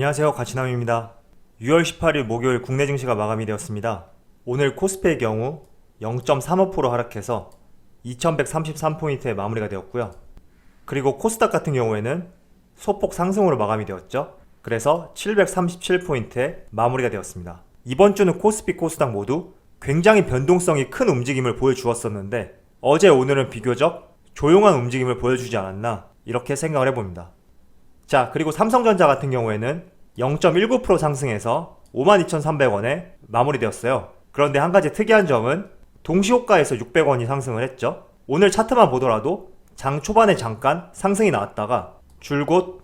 안녕하세요, 가치남입니다. 6월 18일 목요일 국내 증시가 마감이 되었습니다. 오늘 코스피의 경우 0.35% 하락해서 2133포인트에 마무리가 되었고요. 그리고 코스닥 같은 경우에는 소폭 상승으로 마감이 되었죠. 그래서 737포인트에 마무리가 되었습니다. 이번 주는 코스피, 코스닥 모두 굉장히 변동성이 큰 움직임을 보여주었었는데 어제 오늘은 비교적 조용한 움직임을 보여주지 않았나 이렇게 생각을 해봅니다. 자, 그리고 삼성전자 같은 경우에는 0.19% 상승해서 52,300원에 마무리되었어요. 그런데 한 가지 특이한 점은 동시호가에서 600원이 상승을 했죠. 오늘 차트만 보더라도 장 초반에 잠깐 상승이 나왔다가 줄곧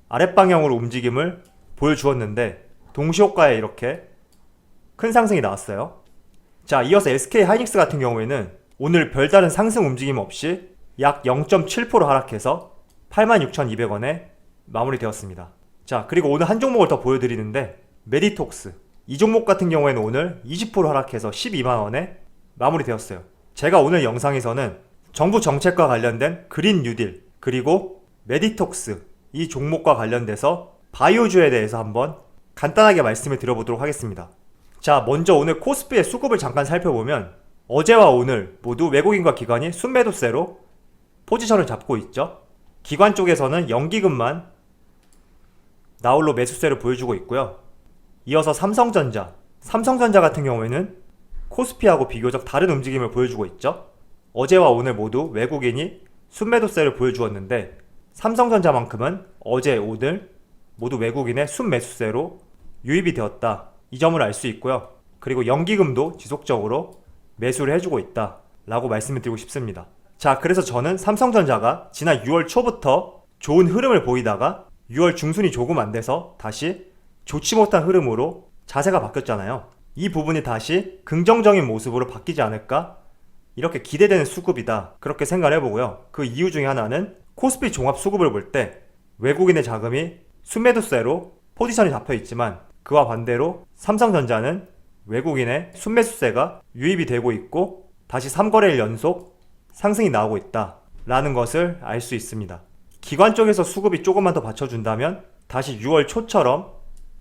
아랫방향으로 움직임을 보여주었는데 동시호가에 이렇게 큰 상승이 나왔어요. 자, 이어서 SK하이닉스 같은 경우에는 오늘 별다른 상승 움직임 없이 약 0.7% 하락해서 86,200원에 마무리되었습니다. 자, 그리고 오늘 한 종목을 더 보여드리는데 메디톡스 이 종목 같은 경우에는 오늘 20% 하락해서 12만원에 마무리되었어요. 제가 오늘 영상에서는 정부 정책과 관련된 그린 뉴딜 그리고 메디톡스 이 종목과 관련돼서 바이오주에 대해서 한번 간단하게 말씀을 드려보도록 하겠습니다. 자, 먼저 오늘 코스피의 수급을 잠깐 살펴보면 어제와 오늘 모두 외국인과 기관이 순매도세로 포지션을 잡고 있죠. 기관 쪽에서는 연기금만 나홀로 매수세를 보여주고 있고요. 이어서 삼성전자 같은 경우에는 코스피하고 비교적 다른 움직임을 보여주고 있죠. 어제와 오늘 모두 외국인이 순매도세를 보여주었는데 삼성전자만큼은 어제, 오늘 모두 외국인의 순매수세로 유입이 되었다. 이 점을 알 수 있고요. 그리고 연기금도 지속적으로 매수를 해주고 있다 라고 말씀을 드리고 싶습니다. 자, 그래서 저는 삼성전자가 지난 6월 초부터 좋은 흐름을 보이다가 6월 중순이 조금 안 돼서 다시 좋지 못한 흐름으로 자세가 바뀌었잖아요. 이 부분이 다시 긍정적인 모습으로 바뀌지 않을까 이렇게 기대되는 수급이다 그렇게 생각을 해보고요. 그 이유 중에 하나는 코스피 종합 수급을 볼 때 외국인의 자금이 순매도세로 포지션이 잡혀 있지만 그와 반대로 삼성전자는 외국인의 순매수세가 유입이 되고 있고 다시 3거래일 연속 상승이 나오고 있다 라는 것을 알 수 있습니다. 기관 쪽에서 수급이 조금만 더 받쳐준다면 다시 6월 초처럼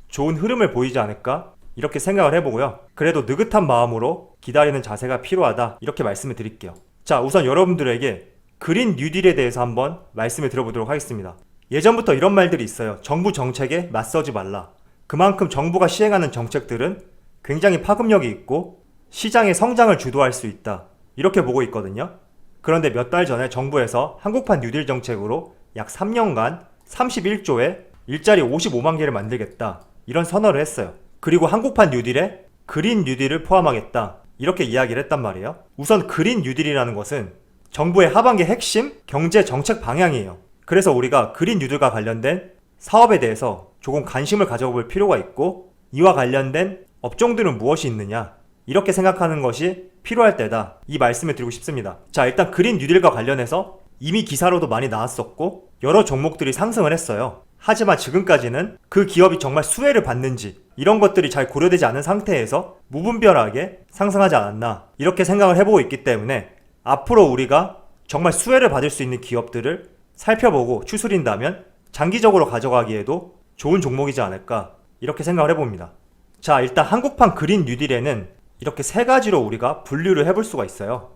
좋은 흐름을 보이지 않을까 이렇게 생각을 해보고요. 그래도 느긋한 마음으로 기다리는 자세가 필요하다 이렇게 말씀을 드릴게요. 자, 우선 여러분들에게 그린 뉴딜에 대해서 한번 말씀을 드려보도록 하겠습니다. 예전부터 이런 말들이 있어요. 정부 정책에 맞서지 말라. 그만큼 정부가 시행하는 정책들은 굉장히 파급력이 있고 시장의 성장을 주도할 수 있다 이렇게 보고 있거든요. 그런데 몇 달 전에 정부에서 한국판 뉴딜 정책으로 약 3년간 31조에 일자리 55만 개를 만들겠다 이런 선언을 했어요. 그리고 한국판 뉴딜에 그린 뉴딜을 포함하겠다 이렇게 이야기를 했단 말이에요. 우선 그린 뉴딜이라는 것은 정부의 하반기 핵심 경제 정책 방향이에요. 그래서 우리가 그린 뉴딜과 관련된 사업에 대해서 조금 관심을 가져볼 필요가 있고 이와 관련된 업종들은 무엇이 있느냐 이렇게 생각하는 것이 필요할 때다 이 말씀을 드리고 싶습니다. 자, 일단 그린 뉴딜과 관련해서 이미 기사로도 많이 나왔었고 여러 종목들이 상승을 했어요. 하지만 지금까지는 그 기업이 정말 수혜를 받는지 이런 것들이 잘 고려되지 않은 상태에서 무분별하게 상승하지 않았나 이렇게 생각을 해보고 있기 때문에 앞으로 우리가 정말 수혜를 받을 수 있는 기업들을 살펴보고 추스린다면 장기적으로 가져가기에도 좋은 종목이지 않을까 이렇게 생각을 해봅니다. 자, 일단 한국판 그린 뉴딜에는 이렇게 세 가지로 우리가 분류를 해볼 수가 있어요.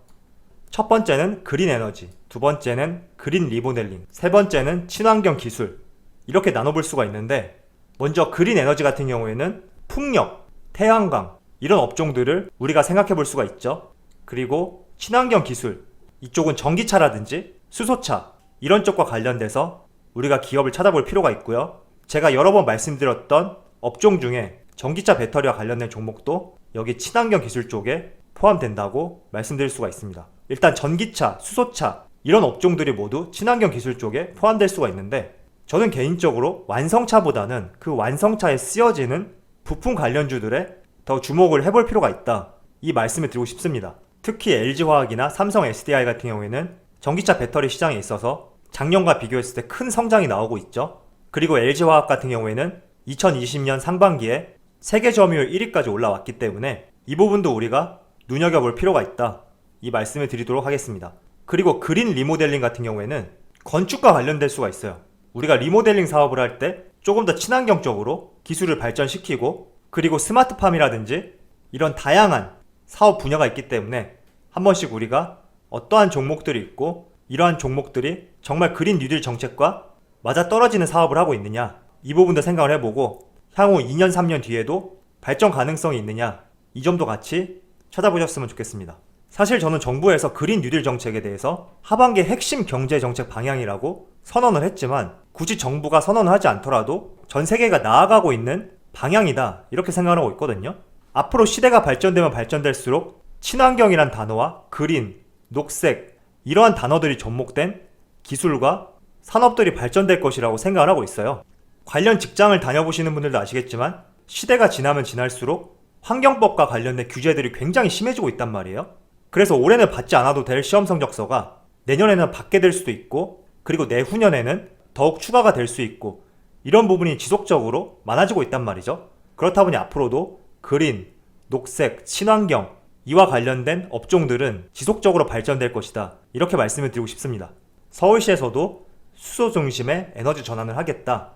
첫 번째는 그린 에너지, 두 번째는 그린 리모델링, 세 번째는 친환경 기술 이렇게 나눠볼 수가 있는데 먼저 그린 에너지 같은 경우에는 풍력, 태양광 이런 업종들을 우리가 생각해 볼 수가 있죠. 그리고 친환경 기술 이쪽은 전기차라든지 수소차 이런 쪽과 관련돼서 우리가 기업을 찾아볼 필요가 있고요. 제가 여러 번 말씀드렸던 업종 중에 전기차 배터리와 관련된 종목도 여기 친환경 기술 쪽에 포함된다고 말씀드릴 수가 있습니다. 일단 전기차, 수소차 이런 업종들이 모두 친환경 기술 쪽에 포함될 수가 있는데 저는 개인적으로 완성차보다는 그 완성차에 쓰여지는 부품 관련주들에 더 주목을 해볼 필요가 있다 이 말씀을 드리고 싶습니다. 특히 LG화학이나 삼성 SDI 같은 경우에는 전기차 배터리 시장에 있어서 작년과 비교했을 때 큰 성장이 나오고 있죠. 그리고 LG화학 같은 경우에는 2020년 상반기에 세계 점유율 1위까지 올라왔기 때문에 이 부분도 우리가 눈여겨볼 필요가 있다 이 말씀을 드리도록 하겠습니다. 그리고 그린 리모델링 같은 경우에는 건축과 관련될 수가 있어요. 우리가 리모델링 사업을 할 때 조금 더 친환경적으로 기술을 발전시키고, 그리고 스마트팜이라든지 이런 다양한 사업 분야가 있기 때문에 한 번씩 우리가 어떠한 종목들이 있고 이러한 종목들이 정말 그린 뉴딜 정책과 맞아떨어지는 사업을 하고 있느냐, 이 부분도 생각을 해보고 향후 2년 3년 뒤에도 발전 가능성이 있느냐, 이 점도 같이 찾아보셨으면 좋겠습니다. 사실 저는 정부에서 그린 뉴딜 정책에 대해서 하반기 핵심 경제 정책 방향이라고 선언을 했지만, 굳이 정부가 선언을 하지 않더라도 전 세계가 나아가고 있는 방향이다, 이렇게 생각하고 있거든요. 앞으로 시대가 발전되면 발전될수록 친환경이란 단어와 그린, 녹색, 이러한 단어들이 접목된 기술과 산업들이 발전될 것이라고 생각을 하고 있어요. 관련 직장을 다녀보시는 분들도 아시겠지만 시대가 지나면 지날수록 환경법과 관련된 규제들이 굉장히 심해지고 있단 말이에요. 그래서 올해는 받지 않아도 될 시험 성적서가 내년에는 받게 될 수도 있고, 그리고 내후년에는 더욱 추가가 될 수 있고, 이런 부분이 지속적으로 많아지고 있단 말이죠. 그렇다 보니 앞으로도 그린, 녹색, 친환경, 이와 관련된 업종들은 지속적으로 발전될 것이다, 이렇게 말씀을 드리고 싶습니다. 서울시에서도 수소 중심의 에너지 전환을 하겠다,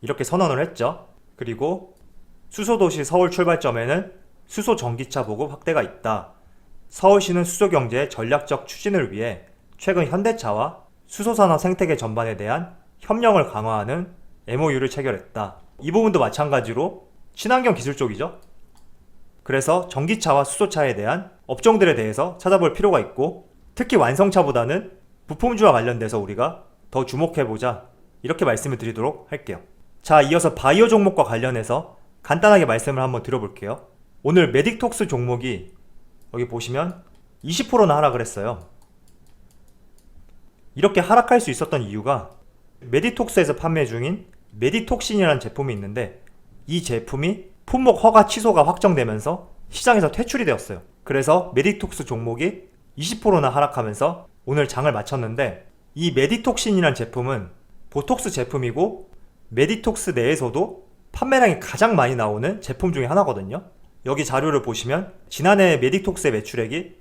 이렇게 선언을 했죠. 그리고 수소도시 서울 출발점에는 수소 전기차 보급 확대가 있다. 서울시는 수소경제의 전략적 추진을 위해 최근 현대차와 수소산업 생태계 전반에 대한 협력을 강화하는 MOU를 체결했다. 이 부분도 마찬가지로 친환경 기술 쪽이죠. 그래서 전기차와 수소차에 대한 업종들에 대해서 찾아볼 필요가 있고, 특히 완성차보다는 부품주와 관련돼서 우리가 더 주목해보자, 이렇게 말씀을 드리도록 할게요. 자, 이어서 바이오 종목과 관련해서 간단하게 말씀을 한번 드려볼게요. 오늘 메딕톡스 종목이 여기 보시면 20%나 하락을 했어요. 이렇게 하락할 수 있었던 이유가 메디톡스에서 판매 중인 메디톡신이라는 제품이 있는데, 이 제품이 품목 허가 취소가 확정되면서 시장에서 퇴출이 되었어요. 그래서 메디톡스 종목이 20%나 하락하면서 오늘 장을 마쳤는데, 이 메디톡신이라는 제품은 보톡스 제품이고 메디톡스 내에서도 판매량이 가장 많이 나오는 제품 중에 하나거든요. 여기 자료를 보시면 지난해 메디톡스의 매출액이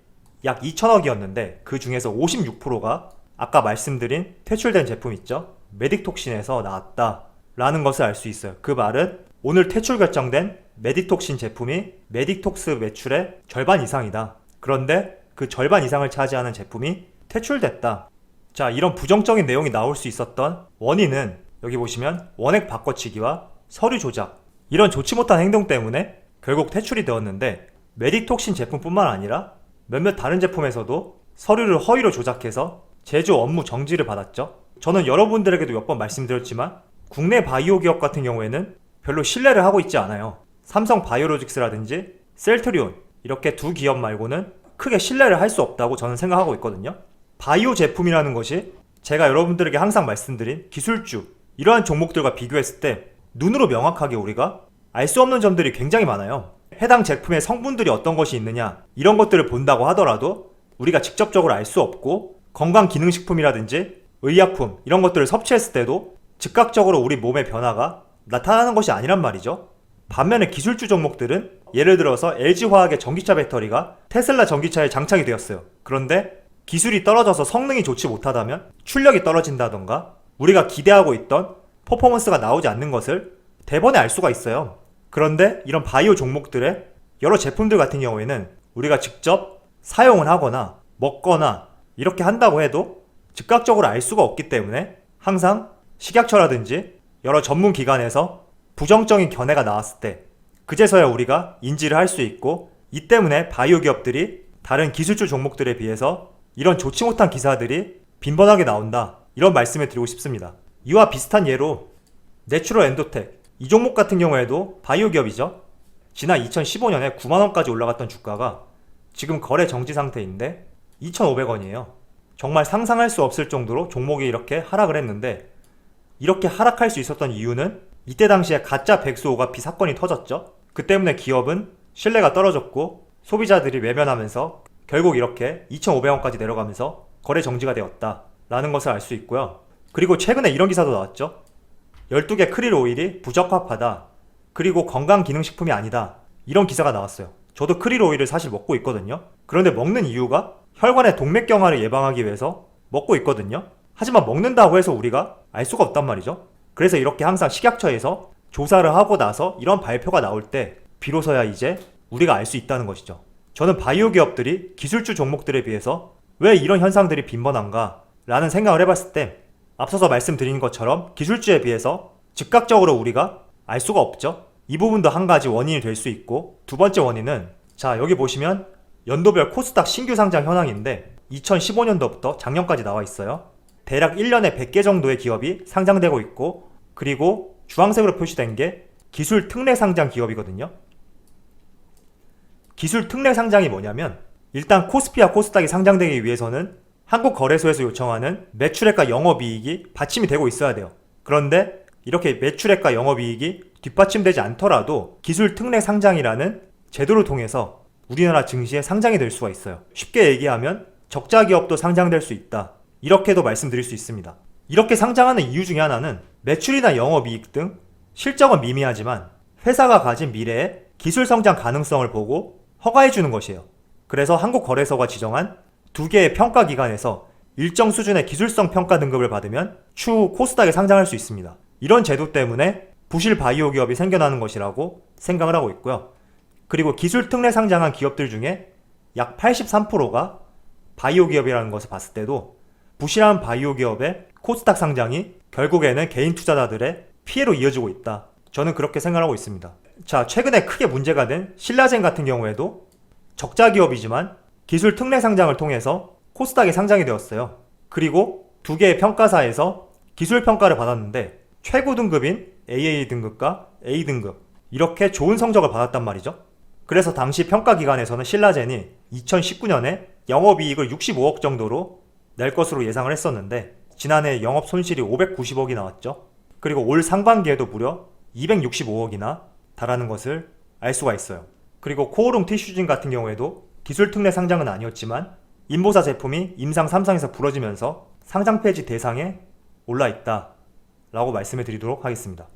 약 2천억이었는데 그 중에서 56%가 아까 말씀드린 퇴출된 제품 있죠? 메딕톡신에서 나왔다 라는 것을 알 수 있어요. 그 말은 오늘 퇴출 결정된 메디톡신 제품이 메딕톡스 매출의 절반 이상이다. 그런데 그 절반 이상을 차지하는 제품이 퇴출됐다. 자, 이런 부정적인 내용이 나올 수 있었던 원인은 여기 보시면 원액 바꿔치기와 서류 조작, 이런 좋지 못한 행동 때문에 결국 퇴출이 되었는데, 메딕톡신 제품뿐만 아니라 몇몇 다른 제품에서도 서류를 허위로 조작해서 제조 업무 정지를 받았죠. 저는 여러분들에게도 몇 번 말씀드렸지만 국내 바이오 기업 같은 경우에는 별로 신뢰를 하고 있지 않아요. 삼성 바이오로직스라든지 셀트리온, 이렇게 두 기업 말고는 크게 신뢰를 할 수 없다고 저는 생각하고 있거든요. 바이오 제품이라는 것이 제가 여러분들에게 항상 말씀드린 기술주, 이러한 종목들과 비교했을 때 눈으로 명확하게 우리가 알 수 없는 점들이 굉장히 많아요. 해당 제품의 성분들이 어떤 것이 있느냐, 이런 것들을 본다고 하더라도 우리가 직접적으로 알 수 없고, 건강기능식품이라든지 의약품, 이런 것들을 섭취했을 때도 즉각적으로 우리 몸의 변화가 나타나는 것이 아니란 말이죠. 반면에 기술주 종목들은 예를 들어서 LG화학의 전기차 배터리가 테슬라 전기차에 장착이 되었어요. 그런데 기술이 떨어져서 성능이 좋지 못하다면 출력이 떨어진다던가 우리가 기대하고 있던 퍼포먼스가 나오지 않는 것을 대번에 알 수가 있어요. 그런데 이런 바이오 종목들의 여러 제품들 같은 경우에는 우리가 직접 사용을 하거나 먹거나 이렇게 한다고 해도 즉각적으로 알 수가 없기 때문에 항상 식약처라든지 여러 전문 기관에서 부정적인 견해가 나왔을 때 그제서야 우리가 인지를 할 수 있고, 이 때문에 바이오 기업들이 다른 기술주 종목들에 비해서 이런 좋지 못한 기사들이 빈번하게 나온다, 이런 말씀을 드리고 싶습니다. 이와 비슷한 예로 내추럴 엔도텍, 이 종목 같은 경우에도 바이오 기업이죠. 지난 2015년에 9만원까지 올라갔던 주가가 지금 거래 정지 상태인데 2,500원이에요. 정말 상상할 수 없을 정도로 종목이 이렇게 하락을 했는데, 이렇게 하락할 수 있었던 이유는 이때 당시에 가짜 백수오가피 사건이 터졌죠. 그 때문에 기업은 신뢰가 떨어졌고 소비자들이 외면하면서 결국 이렇게 2,500원까지 내려가면서 거래 정지가 되었다 라는 것을 알 수 있고요. 그리고 최근에 이런 기사도 나왔죠. 12개 크릴 오일이 부적합하다, 그리고 건강기능식품이 아니다, 이런 기사가 나왔어요. 저도 크릴 오일을 사실 먹고 있거든요. 그런데 먹는 이유가 혈관의 동맥경화를 예방하기 위해서 먹고 있거든요. 하지만 먹는다고 해서 우리가 알 수가 없단 말이죠. 그래서 이렇게 항상 식약처에서 조사를 하고 나서 이런 발표가 나올 때 비로소야 이제 우리가 알 수 있다는 것이죠. 저는 바이오 기업들이 기술주 종목들에 비해서 왜 이런 현상들이 빈번한가 라는 생각을 해봤을 때 앞서서 말씀드린 것처럼 기술주에 비해서 즉각적으로 우리가 알 수가 없죠. 이 부분도 한 가지 원인이 될 수 있고, 두 번째 원인은 자 여기 보시면 연도별 코스닥 신규 상장 현황인데 2015년도부터 작년까지 나와 있어요. 대략 1년에 100개 정도의 기업이 상장되고 있고, 그리고 주황색으로 표시된 게 기술 특례 상장 기업이거든요. 기술 특례 상장이 뭐냐면 일단 코스피와 코스닥이 상장되기 위해서는 한국거래소에서 요청하는 매출액과 영업이익이 받침이 되고 있어야 돼요. 그런데 이렇게 매출액과 영업이익이 뒷받침되지 않더라도 기술 특례 상장이라는 제도를 통해서 우리나라 증시에 상장이 될 수가 있어요. 쉽게 얘기하면 적자 기업도 상장될 수 있다, 이렇게도 말씀드릴 수 있습니다. 이렇게 상장하는 이유 중에 하나는 매출이나 영업이익 등 실적은 미미하지만 회사가 가진 미래의 기술 성장 가능성을 보고 허가해주는 것이에요. 그래서 한국거래소가 지정한 2개의 평가기관에서 일정 수준의 기술성 평가 등급을 받으면 추후 코스닥에 상장할 수 있습니다. 이런 제도 때문에 부실 바이오 기업이 생겨나는 것이라고 생각을 하고 있고요. 그리고 기술 특례 상장한 기업들 중에 약 83%가 바이오 기업이라는 것을 봤을 때도 부실한 바이오 기업의 코스닥 상장이 결국에는 개인 투자자들의 피해로 이어지고 있다, 저는 그렇게 생각하고 있습니다. 자, 최근에 크게 문제가 된 신라젠 같은 경우에도 적자 기업이지만 기술 특례 상장을 통해서 코스닥에 상장이 되었어요. 그리고 2개의 평가사에서 기술 평가를 받았는데 최고 등급인 AA 등급과 A 등급, 이렇게 좋은 성적을 받았단 말이죠. 그래서 당시 평가기관에서는 신라젠이 2019년에 영업이익을 65억 정도로 낼 것으로 예상을 했었는데 지난해 영업 손실이 590억이 나왔죠. 그리고 올 상반기에도 무려 265억이나 달하는 것을 알 수가 있어요. 그리고 코오롱 티슈진 같은 경우에도 기술 특례 상장은 아니었지만 인보사 제품이 임상 3상에서 부러지면서 상장 폐지 대상에 올라있다 라고 말씀해 드리도록 하겠습니다.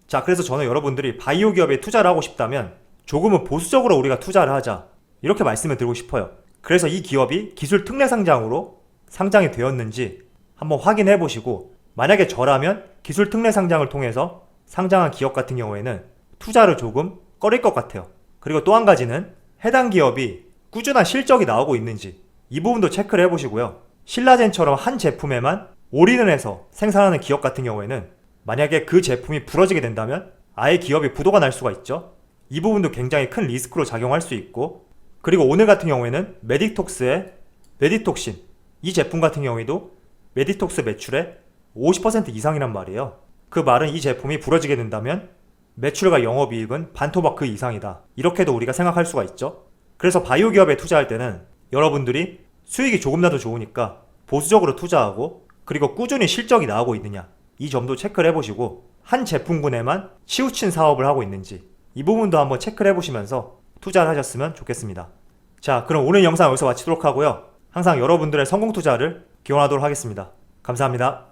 자, 그래서 저는 여러분들이 바이오 기업에 투자를 하고 싶다면 조금은 보수적으로 우리가 투자를 하자, 이렇게 말씀을 드리고 싶어요. 그래서 이 기업이 기술 특례 상장으로 상장이 되었는지 한번 확인해 보시고, 만약에 저라면 기술 특례 상장을 통해서 상장한 기업 같은 경우에는 투자를 조금 꺼릴 것 같아요. 그리고 또 한 가지는 해당 기업이 꾸준한 실적이 나오고 있는지 이 부분도 체크를 해보시고요. 신라젠처럼 한 제품에만 올인을 해서 생산하는 기업 같은 경우에는 만약에 그 제품이 부러지게 된다면 아예 기업이 부도가 날 수가 있죠. 이 부분도 굉장히 큰 리스크로 작용할 수 있고, 그리고 오늘 같은 경우에는 메디톡스의 메디톡신, 이 제품 같은 경우에도 메디톡스 매출의 50% 이상이란 말이에요. 그 말은 이 제품이 부러지게 된다면 매출과 영업이익은 반토막 그 이상이다, 이렇게도 우리가 생각할 수가 있죠. 그래서 바이오 기업에 투자할 때는 여러분들이 수익이 조금이라도 좋으니까 보수적으로 투자하고, 그리고 꾸준히 실적이 나오고 있느냐, 이 점도 체크를 해보시고 한 제품군에만 치우친 사업을 하고 있는지 이 부분도 한번 체크를 해보시면서 투자를 하셨으면 좋겠습니다. 자, 그럼 오늘 영상 여기서 마치도록 하고요. 항상 여러분들의 성공 투자를 기원하도록 하겠습니다. 감사합니다.